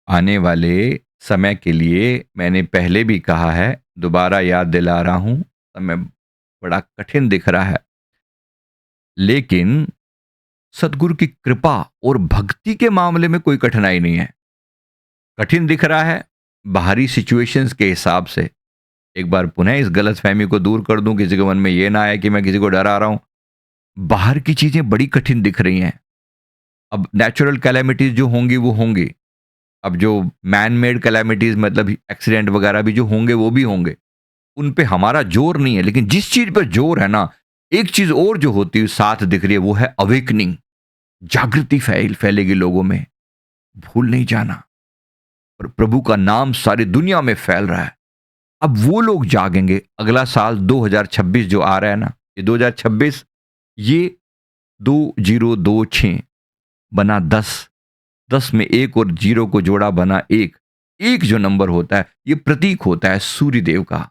आने वाले समय के लिए मैंने पहले भी कहा है, दोबारा याद दिला रहा हूँ, समय बड़ा कठिन दिख रहा है। लेकिन सद्गुरु की कृपा और भक्ति के मामले में कोई कठिनाई नहीं है। कठिन दिख रहा है बाहरी सिचुएशंस के हिसाब से। एक बार पुनः इस गलतफ़हमी को दूर कर दूँ, किसी के मन में ये ना आए कि मैं किसी को डरा रहा हूँ। बाहर की चीज़ें बड़ी कठिन दिख रही हैं। अब नेचुरल कैलेमिटीज़ जो होंगी वो होंगी। अब जो मैन मेड कैलेमिटीज़ मतलब एक्सीडेंट वगैरह भी जो होंगे वो भी होंगे। उन पे हमारा ज़ोर नहीं है, लेकिन जिस चीज़ पे ज़ोर है ना, एक चीज़ और जो होती है साथ दिख रही है वो है अवेकनिंग। जागृति फैलेगी लोगों में। भूल नहीं जाना। और प्रभु का नाम सारी दुनिया में फैल रहा है। अब वो लोग जागेंगे। अगला साल 2026 जो आ रहा है ना, ये 2026 ये 2026 बना 10, 10 में 1 और 0 को जोड़ा बना 1। 1 जो नंबर होता है, ये प्रतीक होता है सूर्य देव का।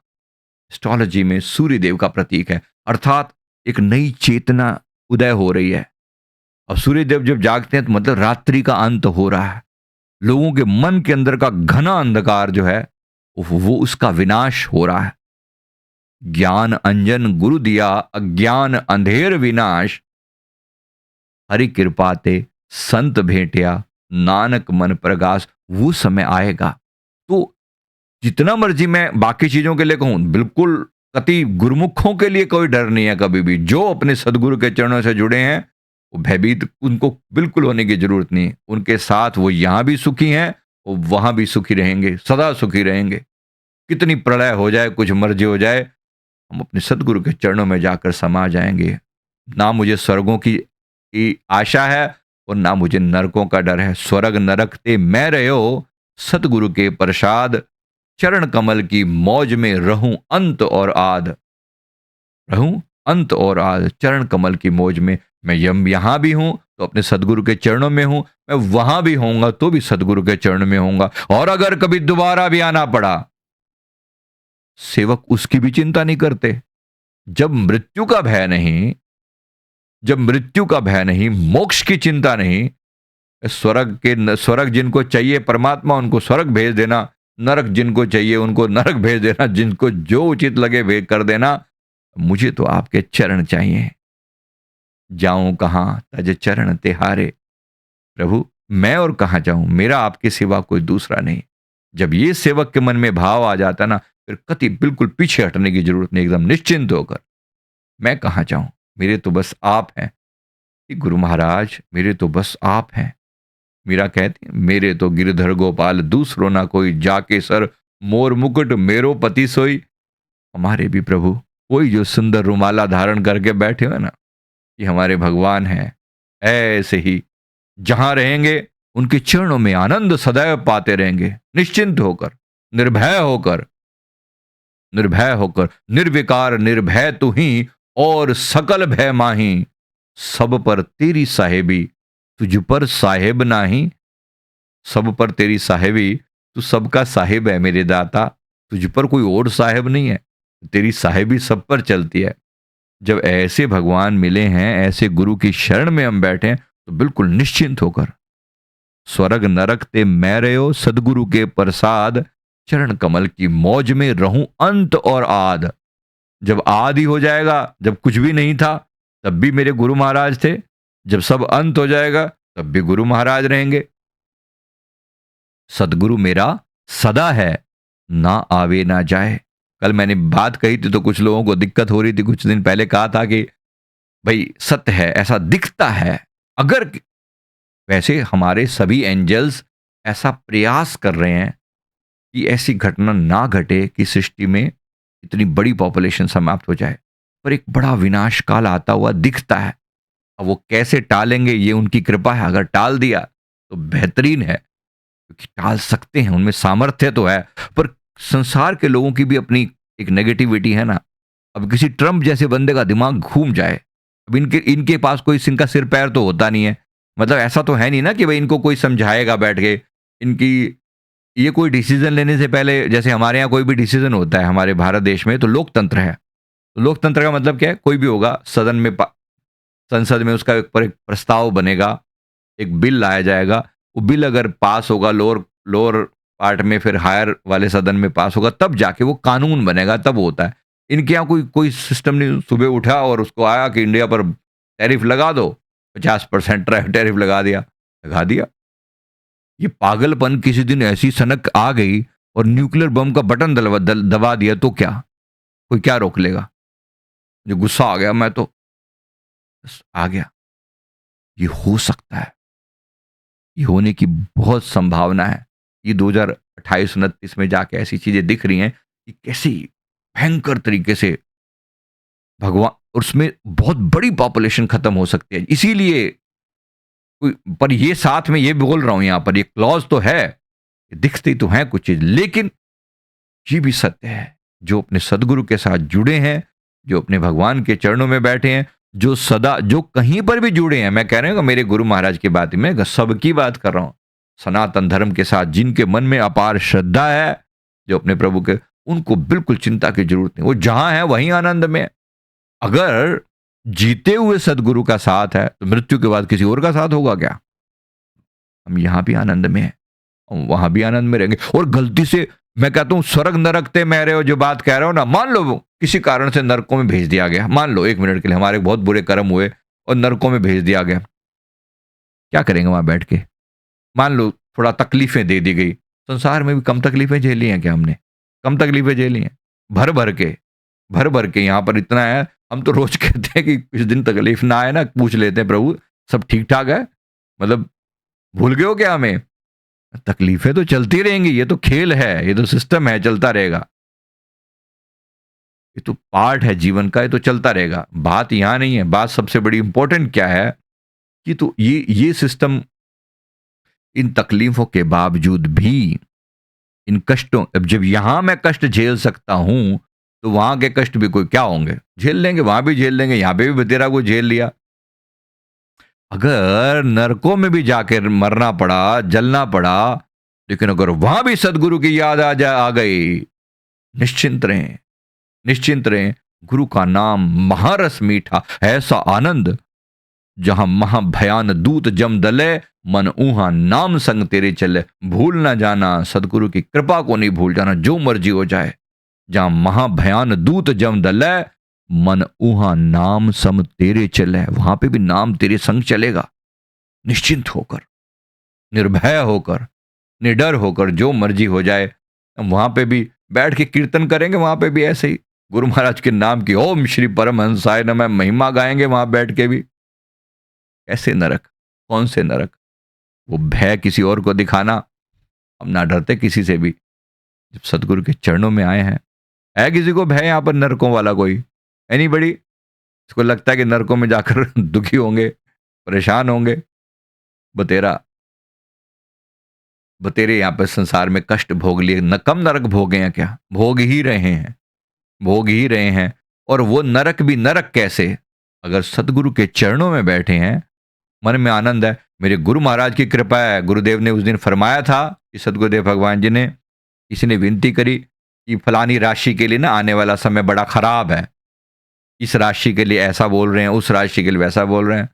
एस्ट्रोलॉजी में सूर्य देव का प्रतीक है। अर्थात एक नई चेतना उदय हो रही है। अब सूर्य देव जब जागते हैं तो मतलब रात्रि का अंत हो रहा है। लोगों के मन के अंदर का घना अंधकार जो है, वो उसका विनाश हो रहा है। ज्ञान अंजन गुरु दिया, अज्ञान अंधेर विनाश, हरि कृपा ते संत भेंटिया, नानक मन प्रगास। वो समय आएगा। तो जितना मर्जी मैं बाकी चीजों के लिए कहूं, बिल्कुल कति गुरुमुखों के लिए कोई डर नहीं है कभी भी। जो अपने सदगुरु के चरणों से जुड़े हैं, वो भयभीत उनको बिल्कुल होने की जरूरत नहीं है। उनके साथ वो यहां भी सुखी हैं, वो वहां भी सुखी रहेंगे, सदा सुखी रहेंगे। कितनी प्रलय हो जाए, कुछ मर्जी हो जाए, हम अपने सदगुरु के चरणों में जाकर समा जाएंगे। ना मुझे स्वर्गों की आशा है और ना मुझे नरकों का डर है। स्वर्ग नरक ते मैं रहो, सतगुरु के प्रसाद, चरण कमल की मौज में रहूं अंत और आद। रहूं अंत और आद, चरण कमल की मौज में। मैं यहां भी हूं तो अपने सदगुरु के चरणों में हूं, मैं वहां भी होऊंगा तो भी सदगुरु के चरण में होऊंगा। और अगर कभी दोबारा भी आना पड़ा, सेवक उसकी भी चिंता नहीं करते। जब मृत्यु का भय नहीं, जब मृत्यु का भय नहीं, मोक्ष की चिंता नहीं, स्वर्ग जिनको चाहिए परमात्मा उनको स्वर्ग भेज देना, नरक जिनको चाहिए उनको नरक भेज देना, जिनको जो उचित लगे वे कर देना। मुझे तो आपके चरण चाहिए। जाऊं कहां तज चरण तिहारे। प्रभु, मैं और कहां जाऊं, मेरा आपके सिवा कोई दूसरा नहीं। जब ये सेवक के मन में भाव आ जाता ना, फिर कति बिल्कुल पीछे हटने की जरूरत नहीं। एकदम निश्चिंत होकर मैं कहां जाऊं, मेरे तो बस आप हैं। कि गुरु महाराज, मेरे तो बस आप हैं। मीरा कहती है, मेरे तो गिरधर गोपाल दूसरो ना कोई, जाके सर मोर मुकुट मेरो पति सोई। हमारे भी प्रभु कोई जो सुंदर रुमाला धारण करके बैठे हो ना, ये हमारे भगवान हैं। ऐसे ही जहां रहेंगे उनके चरणों में आनंद सदैव पाते रहेंगे। निश्चिंत होकर, निर्भय होकर, निर्भय होकर, निर्विकार निर्भय तू ही, और सकल भय माही। सब पर तेरी साहेबी, तुझ पर साहेब नाही। सब पर तेरी साहेबी, तू सबका साहिब है मेरे दाता। तुझ पर कोई और साहेब नहीं है, तेरी साहेबी सब पर चलती है। जब ऐसे भगवान मिले हैं, ऐसे गुरु की शरण में हम बैठे हैं, तो बिल्कुल निश्चिंत होकर स्वर्ग नरक ते मैं रहो, सदगुरु के प्रसाद, चरण कमल की मौज में रहूं अंत और आद। जब आदि हो जाएगा, जब कुछ भी नहीं था तब भी मेरे गुरु महाराज थे। जब सब अंत हो जाएगा तब भी गुरु महाराज रहेंगे। सदगुरु मेरा सदा है, ना आवे ना जाए। कल मैंने बात कही थी तो कुछ लोगों को दिक्कत हो रही थी। कुछ दिन पहले कहा था कि भाई सत्य है, ऐसा दिखता है। अगर वैसे हमारे सभी एंजल्स ऐसा प्रयास कर रहे हैं कि ऐसी घटना ना घटे कि सृष्टि में इतनी बड़ी पॉपुलेशन समाप्त हो जाए, पर एक बड़ा विनाश काल आता हुआ दिखता है। अब वो कैसे टालेंगे ये उनकी कृपा है। अगर टाल दिया तो बेहतरीन है, क्योंकि टाल सकते हैं, उनमें सामर्थ्य तो है। पर संसार के लोगों की भी अपनी एक नेगेटिविटी है ना। अब किसी ट्रम्प जैसे बंदे का दिमाग घूम जाए, अब इनके इनके पास कोई इनका सिर पैर तो होता नहीं है। मतलब ऐसा तो है नहीं ना कि भाई इनको कोई समझाएगा बैठ के। इनकी ये कोई डिसीजन लेने से पहले, जैसे हमारे यहाँ कोई भी डिसीजन होता है हमारे भारत देश में, तो लोकतंत्र है। तो लोकतंत्र का मतलब क्या है? कोई भी होगा सदन में, संसद में उसका एक प्रस्ताव बनेगा, एक बिल लाया जाएगा। वो बिल अगर पास होगा लोअर लोअर पार्ट में फिर हायर वाले सदन में पास होगा, तब जाके वो कानून बनेगा, तब होता है। इनके यहाँ कोई कोई सिस्टम नहीं, सुबह उठा और उसको आया कि इंडिया पर टैरिफ लगा दो, 50% टैरिफ लगा दिया। ये पागलपन किसी दिन ऐसी सनक आ गई और न्यूक्लियर बम का बटन दबा दिया तो क्या, कोई क्या रोक लेगा? जो गुस्सा आ गया, मैं तो बस आ गया। ये हो सकता है, ये होने की बहुत संभावना है। ये 2028-29 में जाके ऐसी चीजें दिख रही हैं कि कैसी भयंकर तरीके से भगवान, उसमें बहुत बड़ी पॉपुलेशन खत्म हो सकती है। इसीलिए पर ये साथ में ये बोल रहा हूं, यहां पर ये क्लॉज तो है, दिखती तो है कुछ चीज, लेकिन ये भी सत्य है, जो अपने सदगुरु के साथ जुड़े हैं, जो अपने भगवान के चरणों में बैठे हैं, जो सदा, जो कहीं पर भी जुड़े हैं, मैं कह रहा हूं मेरे गुरु महाराज की बात, मैं सबकी बात कर रहा हूं, सनातन धर्म के साथ जिनके मन में अपार श्रद्धा है, जो अपने प्रभु के, उनको बिल्कुल चिंता की जरूरत नहीं, वो जहां है वहीं आनंद में है। अगर जीते हुए सदगुरु का साथ है तो मृत्यु के बाद किसी और का साथ होगा क्या? हम यहां भी आनंद में हैं, हम वहां भी आनंद में रहेंगे। और गलती से मैं कहता हूं स्वर्ग नरक ते मेरे हो, जो बात कह रहा हूं ना, मान लो वो किसी कारण से नरकों में भेज दिया गया, मान लो 1 मिनट के लिए हमारे बहुत बुरे कर्म हुए और नरकों में भेज दिया गया, क्या करेंगे वहां बैठ के? मान लो थोड़ा तकलीफें दे दी गई, संसार में भी कम तकलीफें झेली हैं क्या हमने? कम तकलीफें झेली हैं, भर भर के, भर भर के यहाँ पर इतना है। हम तो रोज कहते हैं कि कुछ दिन तकलीफ ना आए ना, पूछ लेते हैं प्रभु सब ठीक ठाक है, मतलब भूल गए हो क्या हमें? तकलीफें तो चलती रहेंगी, ये तो खेल है, ये तो सिस्टम है, चलता रहेगा, ये तो पार्ट है जीवन का, ये तो चलता रहेगा। बात यहां नहीं है, बात सबसे बड़ी इंपॉर्टेंट क्या है कि तो ये सिस्टम, इन तकलीफों के बावजूद भी, इन कष्टों, अब जब यहां मैं कष्ट झेल सकता हूं तो वहां के कष्ट भी कोई क्या होंगे, झेल लेंगे, वहां भी झेल लेंगे, यहां पे भी तेरा को झेल लिया। अगर नरकों में भी जाकर मरना पड़ा, जलना पड़ा, लेकिन अगर वहां भी सदगुरु की याद आ गई, निश्चिंत रहें, निश्चिंत रहें। गुरु का नाम महारस मीठा, ऐसा आनंद जहां महाभयान दूत जम दले, मन ऊहा नाम संग तेरे चले। भूल ना जाना सदगुरु की कृपा को, नहीं भूल जाना, जो मर्जी हो जाए। जहां महाभयान दूत जम दले, मन ऊहा नाम सम तेरे चले, वहां पे भी नाम तेरे संग चलेगा। निश्चिंत होकर, निर्भय होकर, निडर होकर, जो मर्जी हो जाए, हम वहां पे भी बैठ के कीर्तन करेंगे, वहां पे भी ऐसे ही गुरु महाराज के नाम की ओम श्री परमहंसाय नमः महिमा गाएंगे वहां बैठ के भी। कैसे नरक, कौन से नरक? वो भय किसी और को दिखाना, हम ना डरते किसी से भी, जब सदगुरु के चरणों में आए हैं। है किसी को भय यहां पर नरकों वाला कोई? एनीबडी? इसको लगता है कि नरकों में जाकर दुखी होंगे, परेशान होंगे? बतेरा, बतेरे यहां पर संसार में कष्ट भोग लिए, न कम नरक भोगे हैं क्या? भोग ही रहे हैं, भोग ही रहे हैं। और वो नरक भी नरक कैसे? अगर सदगुरु के चरणों में बैठे हैं, मन में आनंद है, मेरे गुरु महाराज की कृपा है। गुरुदेव ने उस दिन फरमाया था कि सदगुरुदेव भगवान जी ने, किसी ने विनती करी कि फलानी राशि के लिए ना आने वाला समय बड़ा खराब है, इस राशि के लिए ऐसा बोल रहे हैं, उस राशि के लिए वैसा बोल रहे हैं।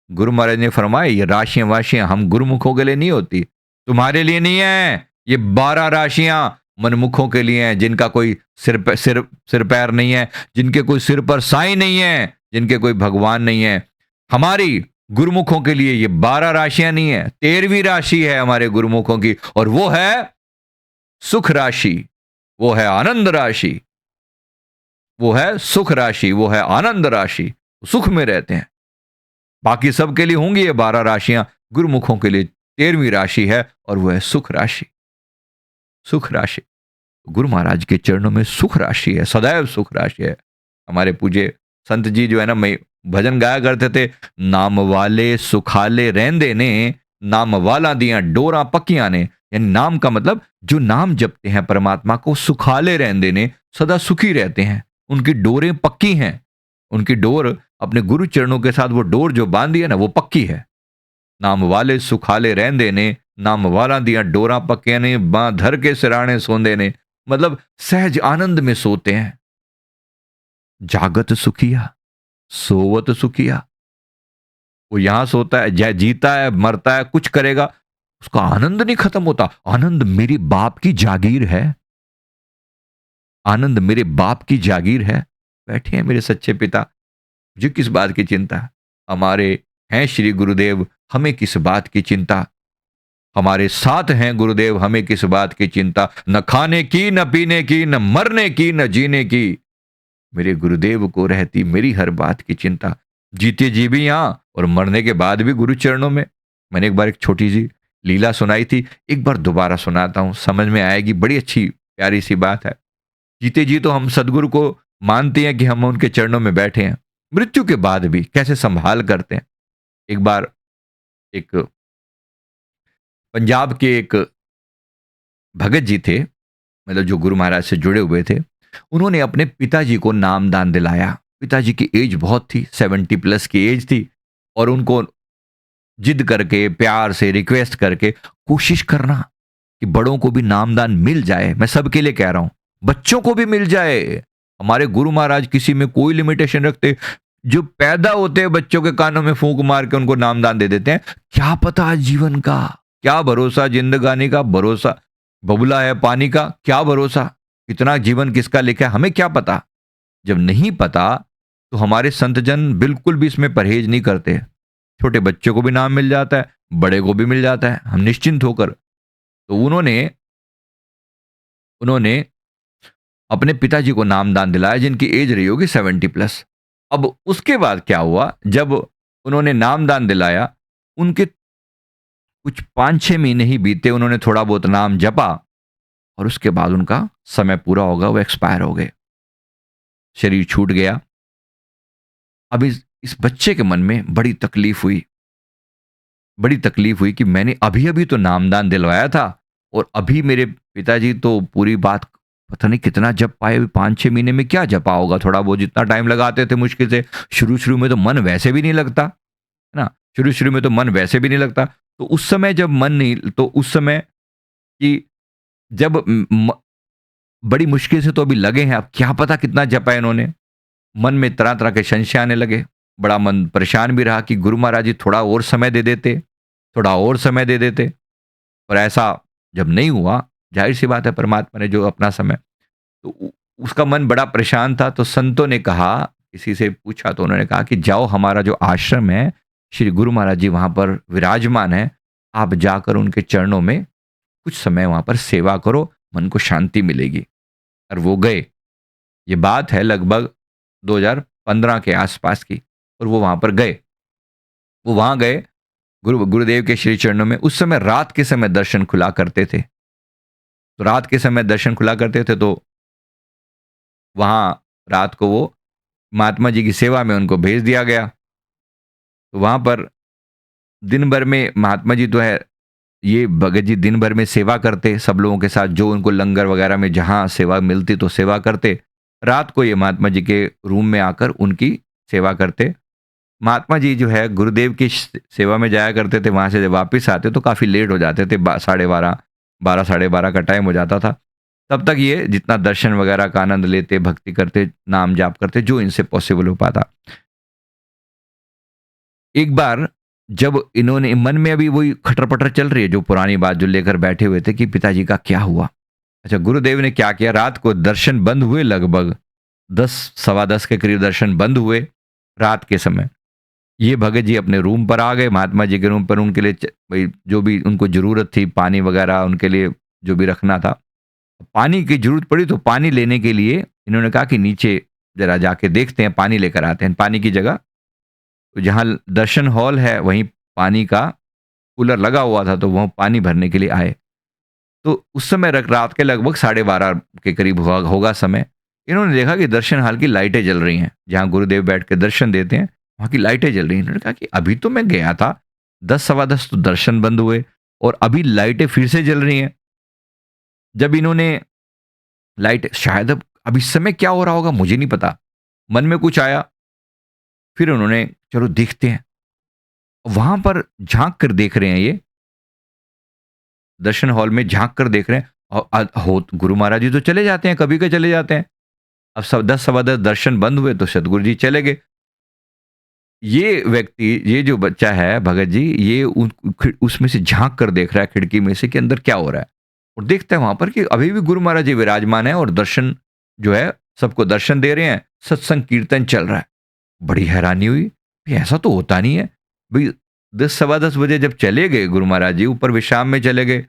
गुरु महाराज ने फरमाया ये राशियां वाशियां हम गुरुमुखों के लिए नहीं होती, तुम्हारे लिए नहीं है। ये 12 राशियां मनमुखों के लिए हैं, जिनका कोई सिर पैर नहीं है, जिनके कोई सिर पर साई नहीं है, जिनके कोई भगवान नहीं है। हमारी गुरुमुखों के लिए ये 12 राशियां नहीं है, 13वीं राशि है हमारे गुरुमुखों की, और वो है सुख राशि, वो है आनंद राशि, वो है सुख राशि, वो है आनंद राशि। सुख में रहते हैं। बाकी सबके लिए होंगी ये 12 राशियां, गुरुमुखों के लिए 13वीं राशि है, और वो है सुख राशि। सुख राशि, गुरु महाराज के चरणों में सुख राशि है, सदैव सुख राशि है। हमारे पूज्य संत जी जो है ना, मैं भजन गाया करते थे, नाम वाले सुखाले रहंदे ने, नाम वाला दिया डोरा पक्कियां ने। यानी नाम का मतलब जो नाम जपते हैं परमात्मा को, सुखाले रहंदे ने, सदा सुखी रहते हैं, उनकी डोरें पक्की हैं। उनकी डोर अपने गुरु चरणों के साथ, वो डोर जो बांधी है ना, वो पक्की है। नाम वाले सुखाले रहंदे ने, नाम वाला दिया डोरा पक्के ने, बां धर के सिराने सोंदे ने। मतलब सहज आनंद में सोते हैं। जागत सुखिया, सोवत सुखिया। वो यहां सोता है, जीता है, मरता है, कुछ करेगा, उसका आनंद नहीं खत्म होता। आनंद मेरे बाप की जागीर है, आनंद मेरे बाप की जागीर है। बैठे हैं मेरे सच्चे पिता, मुझे किस बात की चिंता? हमारे हैं श्री गुरुदेव, हमें किस बात की चिंता? हमारे साथ हैं गुरुदेव, हमें किस बात की चिंता? न खाने की, न पीने की, न मरने की, न जीने की। मेरे गुरुदेव को रहती मेरी हर बात की चिंता। जीते जी भी यहाँ और मरने के बाद भी गुरु चरणों में। मैंने एक बार एक छोटी सी लीला सुनाई थी, एक बार दोबारा सुनाता हूँ, समझ में आएगी। बड़ी अच्छी प्यारी सी बात है। जीते जी तो हम सदगुरु को मानते हैं कि हम उनके चरणों में बैठे हैं, मृत्यु के बाद भी कैसे संभाल करते हैं। एक बार एक पंजाब के एक भगत जी थे, मतलब जो गुरु महाराज से जुड़े हुए थे। उन्होंने अपने पिताजी को नामदान दिलाया। पिताजी की एज बहुत थी, 70 प्लस की एज थी, और उनको जिद करके, प्यार से रिक्वेस्ट करके कोशिश करना कि बड़ों को भी नामदान मिल जाए। मैं सबके लिए कह रहा हूं, बच्चों को भी मिल जाए। हमारे गुरु महाराज किसी में कोई लिमिटेशन रखते, जो पैदा होते हैं बच्चों के कानों में फूंक मार के उनको नामदान दे देते हैं। क्या पता जीवन का, क्या भरोसा जिंदगानी का, भरोसा बबुला है पानी का, क्या भरोसा कितना जीवन किसका लिखा है, हमें क्या पता। जब नहीं पता तो हमारे संतजन बिल्कुल भी इसमें परहेज नहीं करते। छोटे बच्चों को भी नाम मिल जाता है, बड़े को भी मिल जाता है, हम निश्चिंत होकर। तो उन्होंने उन्होंने अपने पिताजी को नामदान दिलाया, जिनकी एज रही होगी 70 प्लस। अब उसके बाद क्या हुआ, जब उन्होंने नामदान दिलाया, उनके कुछ 5-6 महीने ही बीते, उन्होंने थोड़ा बहुत नाम जपा और उसके बाद उनका समय पूरा होगा, वो एक्सपायर हो गए, शरीर छूट गया। अब इस बच्चे के मन में बड़ी तकलीफ हुई कि मैंने अभी-अभी तो नामदान दिलवाया था और अभी मेरे पिताजी तो पूरी बात पता नहीं कितना जप पाए, 5-6 महीने में क्या जपा होगा, थोड़ा बहुत जितना टाइम लगाते थे मुश्किल से। शुरू-शुरू में तो मन वैसे भी नहीं लगता, है ना? शुरू-शुरू में तो मन वैसे भी नहीं लगता। तो उस समय जब मन नहीं, तो उस समय कि जब बड़ी मुश्किल से तो अभी लगे हैं, अब क्या पता कितना जपा है इन्होंने। मन में तरह-तरह के संशय आने लगे। बड़ा मन परेशान भी रहा कि गुरु महाराज जी थोड़ा और समय दे देते, थोड़ा और समय दे देते। और ऐसा जब नहीं हुआ, ज़ाहिर-सी बात है परमात्मा ने जो अपना समय, तो उसका मन बड़ा परेशान था। तो संतों ने कहा, किसी से पूछा तो उन्होंने कहा कि जाओ, हमारा जो आश्रम है, श्री गुरु महाराज जी वहाँ पर विराजमान हैं, आप जाकर उनके चरणों में कुछ समय वहाँ पर सेवा करो, मन को शांति मिलेगी। और वो गए। ये बात है लगभग 2015 के आसपास की, और वो वहाँ पर गए। वो वहाँ गए गुरुदेव के श्री चरणों में। उस समय रात के समय दर्शन खुला करते थे। तो रात के समय दर्शन खुला करते थे, तो वहाँ रात को वो महात्मा जी की सेवा में उनको भेज दिया गया। तो वहाँ पर दिन भर में महात्मा जी तो है, ये भगत जी दिन भर में सेवा करते सब लोगों के साथ, जो उनको लंगर वगैरह में जहाँ सेवा मिलती तो सेवा करते। रात को ये महात्मा जी के रूम में आकर उनकी सेवा करते। महात्मा जी जो है गुरुदेव की सेवा में जाया करते थे, वहाँ से जब वापस आते तो काफ़ी लेट हो जाते थे, 12:30, 12 साढ़े 12 का टाइम हो जाता था। तब तक ये जितना दर्शन वगैरह का आनंद लेते, भक्ति करते, नाम जाप करते, जो इनसे पॉसिबल हो पाता। एक बार जब इन्होंने मन में अभी वही खटर-पटर चल रही है, जो पुरानी बात जो लेकर बैठे हुए थे कि पिताजी का क्या हुआ? अच्छा, गुरुदेव ने क्या किया, रात को दर्शन बंद हुए, लगभग 10 सवा 10 के करीब दर्शन बंद हुए रात के समय। ये भगत जी अपने रूम पर आ गए, महात्मा जी के रूम पर, उनके लिए भई जो भी उनको ज़रूरत थी, पानी वगैरह उनके लिए जो भी रखना था। पानी की ज़रूरत पड़ी तो पानी लेने के लिए इन्होंने कहा कि नीचे ज़रा जाके देखते हैं, पानी लेकर आते हैं। पानी की जगह तो जहाँ दर्शन हॉल है वहीं पानी का कूलर लगा हुआ था, तो वहाँ पानी भरने के लिए आए। तो उस समय रात के लगभग 12:30 के करीब हुआ होगा समय। इन्होंने देखा कि दर्शन हॉल की लाइटें जल रही हैं, जहाँ गुरुदेव बैठ के दर्शन देते हैं, वहाँ की लाइटें जल रही हैं। इन्होंने कहा कि अभी तो मैं गया था, 10 सवा 10 तो दर्शन बंद हुए और अभी लाइटें फिर से जल रही हैं। जब इन्होंने लाइट, शायद अब इस समय क्या हो रहा होगा मुझे नहीं पता, मन में कुछ आया। फिर उन्होंने चलो देखते हैं, वहां पर झांक कर देख रहे हैं, ये दर्शन हॉल में झांक कर देख रहे हैं। और गुरु महाराज जी तो चले जाते हैं, कभी के चले जाते हैं। अब सब 10 सवा 10 दर्शन बंद हुए तो सदगुरु जी चले गए। ये व्यक्ति, ये जो बच्चा है भगत जी, ये उसमें से झांक कर देख रहा है खिड़की में से कि अंदर क्या हो रहा है, और देखता है वहां पर कि अभी भी गुरु महाराज जी विराजमान है और दर्शन जो है सबको दर्शन दे रहे हैं, सत्संग कीर्तन चल रहा है। बड़ी हैरानी हुई, भी ऐसा तो होता नहीं है भाई। 10 सवा 10 बजे जब चले गए गुरु महाराज जी, ऊपर विश्राम में चले गए,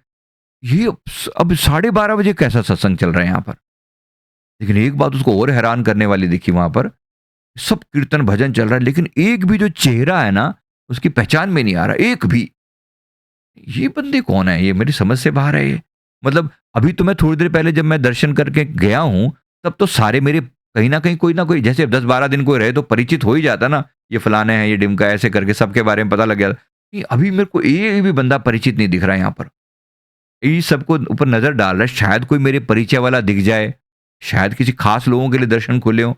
ये अब 12:30 बजे कैसा सत्संग चल रहा है यहाँ पर। लेकिन एक बात उसको और हैरान करने वाली दिखी वहां पर, सब कीर्तन भजन चल रहा है लेकिन एक भी जो चेहरा है ना, उसकी पहचान में नहीं आ रहा एक भी। ये बंदे कौन है, ये मेरी समझ से बाहर है ये। मतलब अभी तो मैं थोड़ी देर पहले जब मैं दर्शन करके गया हूं, तब तो सारे मेरे कहीं ना कहीं कोई ना कोई, जैसे 10-12 दिन कोई रहे तो परिचित हो ही जाता ना, ये फलाने हैं, ये डिमका, ऐसे करके सबके बारे में पता लग गया। नहीं, अभी मेरे को एक भी बंदा परिचित नहीं दिख रहा है यहाँ पर। ये सबको ऊपर नजर डाल रहा है, शायद कोई मेरे परिचय वाला दिख जाए, शायद किसी खास लोगों के लिए दर्शन खुले हो,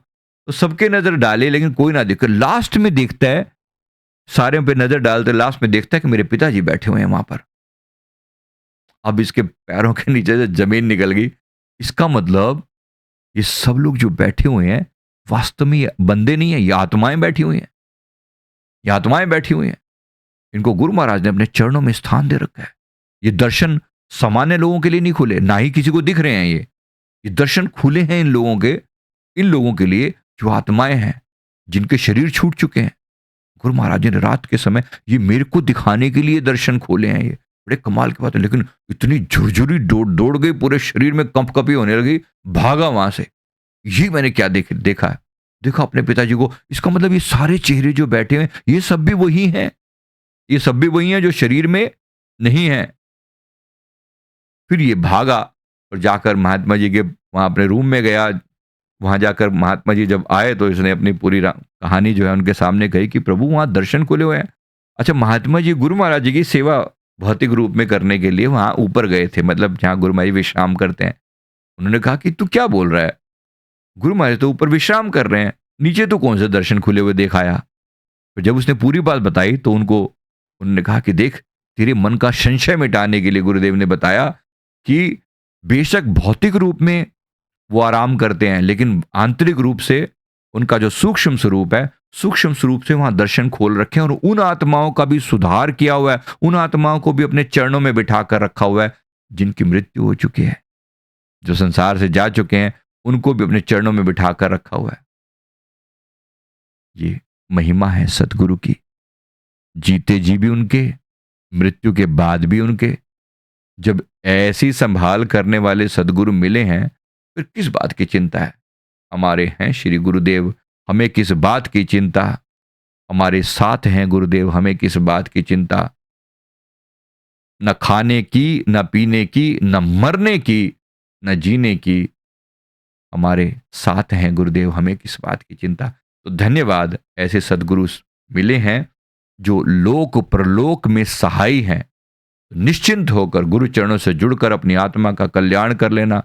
तो सबके नजर डाले लेकिन कोई ना दिखे। लास्ट में देखता है, सारे पे नजर डालते लास्ट में देखता है कि मेरे पिताजी बैठे हुए हैं वहां पर। अब इसके पैरों के नीचे से जमीन निकल गई। इसका मतलब ये सब लोग जो बैठे हुए हैं, वास्तव में ये बंदे नहीं है, ये आत्माएं बैठी हुई हैं। ये आत्माएं बैठी हुई हैं। इनको गुरु महाराज ने अपने चरणों में स्थान दे रखा है। ये दर्शन सामान्य लोगों के लिए नहीं खुले, ना ही किसी को दिख रहे हैं। ये दर्शन खुले हैं इन लोगों के लिए जो आत्माएं हैं, जिनके शरीर छूट चुके हैं। गुरु महाराज जी ने रात के समय ये मेरे को दिखाने के लिए दर्शन खोले हैं। ये बड़े कमाल की बात है। लेकिन इतनी झुरझुरी दौड़ दौड़ गई, पूरे शरीर में कंपकपी होने लगी, भागा वहां से। ये मैंने क्या देखा है, देखा अपने पिताजी को। इसका मतलब ये सारे चेहरे जो बैठे हैं, ये सब भी वही हैं। ये सब भी वही हैं जो शरीर में नहीं है। फिर ये भागा और जाकर महात्मा जी के वहां अपने रूम में गया। वहां जाकर महात्मा जी जब आए तो इसने अपनी पूरी कहानी जो है उनके सामने कही कि प्रभु वहां दर्शन खुले हुए हैं। अच्छा, महात्मा जी गुरु महाराज जी की सेवा भौतिक रूप में करने के लिए वहां ऊपर गए थे, मतलब जहां गुरु महाराज जी विश्राम करते हैं। उन्होंने कहा कि तू क्या बोल रहा है, गुरु महाराज तो ऊपर विश्राम कर रहे हैं, नीचे तो कौन से दर्शन खुले हुए दिखाया। तो जब उसने पूरी बात बताई तो उन्होंने कहा कि देख, तेरे मन का संशय मिटाने के लिए गुरुदेव ने बताया कि बेशक भौतिक रूप में वो आराम करते हैं, लेकिन आंतरिक रूप से उनका जो सूक्ष्म स्वरूप है, सूक्ष्म स्वरूप से वहां दर्शन खोल रखे हैं और उन आत्माओं का भी सुधार किया हुआ है। उन आत्माओं को भी अपने चरणों में बिठा कर रखा हुआ है जिनकी मृत्यु हो चुकी है, जो संसार से जा चुके हैं, उनको भी अपने चरणों में बिठा कर रखा हुआ है। ये महिमा है सदगुरु की। जीते जी भी उनके, मृत्यु के बाद भी उनके। जब ऐसी संभाल करने वाले सदगुरु मिले हैं, फिर किस बात की चिंता है। हमारे हैं श्री गुरुदेव, हमें किस बात की चिंता। हमारे साथ हैं गुरुदेव, हमें किस बात की चिंता। न खाने की, न पीने की, न मरने की, न जीने की। हमारे साथ हैं गुरुदेव, हमें किस बात की चिंता। तो धन्यवाद, ऐसे सदगुरु मिले हैं जो लोक प्रलोक में सहाय हैं। निश्चिंत होकर गुरु चरणों से जुड़कर अपनी आत्मा का कल्याण कर लेना।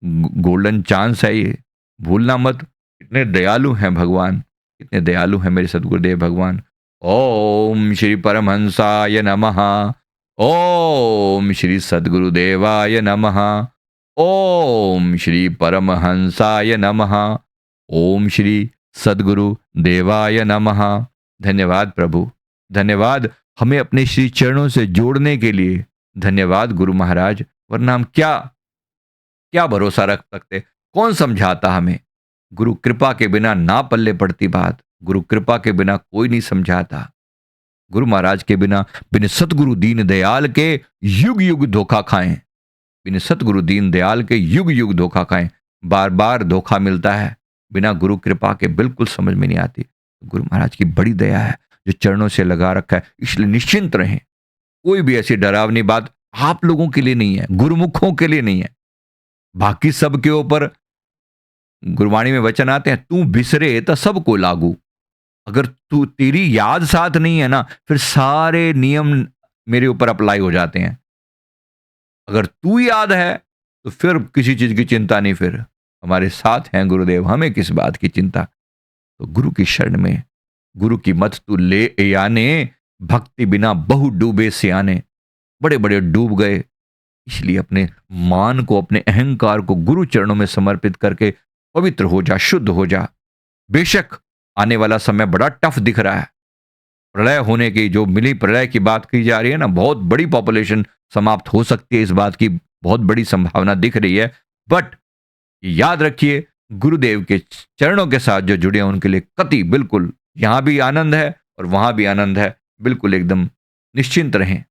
गोल्डन चांस है ये, भूलना मत। कितने दयालु हैं भगवान, कितने दयालु हैं मेरे सदगुरुदेव भगवान। ओम श्री परमहंसाय नमः। ओम श्री सदगुरुदेवाय नमः। ओम श्री परमहंसाय नमः। ओम श्री सदगुरु देवाय नमः। धन्यवाद प्रभु, धन्यवाद हमें अपने श्री चरणों से जोड़ने के लिए। धन्यवाद गुरु महाराज, वरना हम क्या क्या भरोसा रख सकते, कौन समझाता हमें। गुरु कृपा के बिना ना पल्ले पड़ती बात। गुरु कृपा के बिना कोई नहीं समझाता। गुरु महाराज के बिना बिन सतगुरु दीन दयाल के युग युग धोखा खाएं। बिन सतगुरु दीन दयाल के युग युग धोखा खाएं। बार बार धोखा मिलता है, बिना गुरु कृपा के बिल्कुल समझ में नहीं आती। गुरु महाराज की बड़ी दया है जो चरणों से लगा रखा है, इसलिए निश्चिंत रहें। कोई भी ऐसी डरावनी बात आप लोगों के लिए नहीं है, गुरुमुखों के लिए नहीं है। बाकी सब के ऊपर गुरबाणी में वचन आते हैं, तू बिसरे तो सबको लागू। अगर तू तेरी याद साथ नहीं है ना, फिर सारे नियम मेरे ऊपर अप्लाई हो जाते हैं। अगर तू याद है तो फिर किसी चीज की चिंता नहीं। फिर हमारे साथ हैं गुरुदेव, हमें किस बात की चिंता। तो गुरु की शरण में, गुरु की मत तू ले याने, भक्ति बिना बहु डूबे सियाने। बड़े बड़े डूब गए, इसलिए अपने मान को, अपने अहंकार को गुरु चरणों में समर्पित करके पवित्र हो जा, शुद्ध हो जा। बेशक आने वाला समय बड़ा टफ दिख रहा है। प्रलय होने की, जो मिली प्रलय की बात की जा रही है ना, बहुत बड़ी पॉपुलेशन समाप्त हो सकती है, इस बात की बहुत बड़ी संभावना दिख रही है। बट याद रखिए, गुरुदेव के चरणों के साथ जो जुड़े हैं उनके लिए कति बिल्कुल यहां भी आनंद है और वहां भी आनंद है। बिल्कुल एकदम निश्चिंत रहें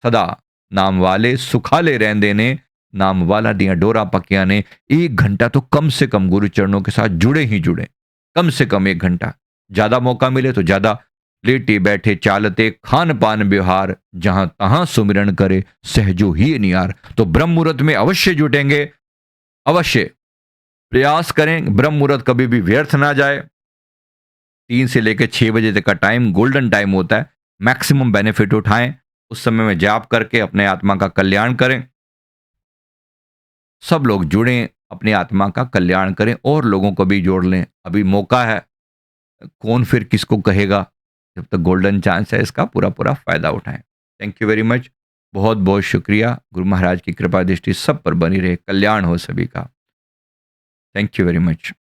सदा। नाम वाले सुखाले रहंदे ने, नाम वाला दिया डोरा पकिया ने। 1 घंटा तो कम से कम गुरु चरणों के साथ जुड़े ही जुड़े, कम से कम 1 घंटा। ज्यादा मौका मिले तो ज्यादा। लेटे बैठे चालते खान पान व्यवहार, जहां तहां सुमिरन करे सहजो ही नियार। तो ब्रह्म मुहूर्त में अवश्य जुटेंगे, अवश्य प्रयास करें, ब्रह्म मुहूर्त कभी भी व्यर्थ ना जाए। 3 से लेकर 6 बजे तक का टाइम गोल्डन टाइम होता है। मैक्सिमम बेनिफिट उठाएं, उस समय में जाप करके अपने आत्मा का कल्याण करें। सब लोग जुड़ें, अपनी आत्मा का कल्याण करें और लोगों को भी जोड़ लें। अभी मौका है, कौन फिर किसको कहेगा। जब तक गोल्डन चांस है, इसका पूरा पूरा फायदा उठाएं। Thank you very much. बहुत बहुत शुक्रिया। गुरु महाराज की कृपा दृष्टि सब पर बनी रहे, कल्याण हो सभी का। Thank you very much.